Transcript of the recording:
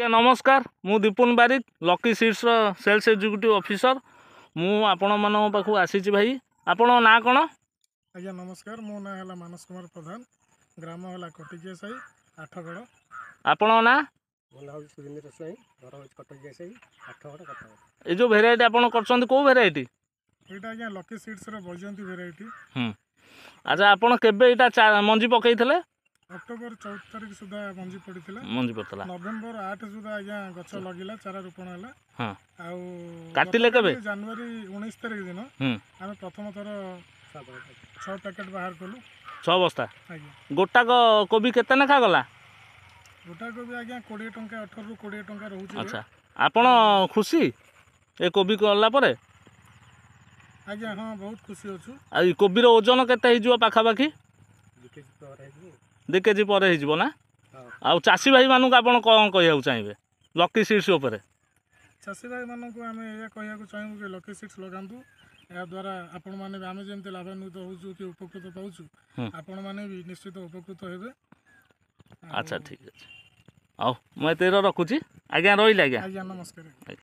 नमस्कार मु Dipun Barik lucky seeds sales executive officer मु आपण मान पाखु आसी भाई आपण ना कौन आज्ञा नमस्कार मो ना है मानस कुमार प्रधान ग्राम है कटिकिया साई आठगड़ आपण ना सुरेंद्र स्वाई घर हूँ कटिकिया साई आठगड़ कटक ये जो भेराइटी आपण कर कौ भेराइटी यहाँ आज्ञा लकी सीड्स बैजयंती भेराइटी अच्छा आपण केबे इटा मंजी पकईले अक्टोबर 14 तारिख सुधा मंजी पड़ता मंजी पड़ता नवेम्बर 8 सुधा आज्ञा गच लगिला चारा रोपण है काटिले केबे जनवरी 19 तारिख दिन आम प्रथम थर 6 पैकेट बाहर कलु 6 बस्ता आज्ञा गोटा कोबी केते नेखा गला गोटा कोबी आज्ञा 20 टंका 18 रु 20 टंका रहउछि। अच्छा आपण खुशी ए कोबी कला परे आज्ञा हाँ बहुत खुशी अच्छु आ कोबीर ओजन केते हिजो पाखा पाखी 2 केजी पर हिजो ना आ चासी भाई मानक आपण कौन कहया चाहिए लकी सीड्स उपरे चाषी भाई मानक आम यह कहना चाहूँ कि लकी सीड्स लगातु या द्वारा आपण मैंने आम जमी लाभान्वित हो कि उपकृत पाऊँ आपण मैंने भी निश्चित उपकृत हे। अच्छा ठीक अच्छे आओ मैं तेर रखुची आज्ञा रही आज्ञा आज्ञा नमस्कार।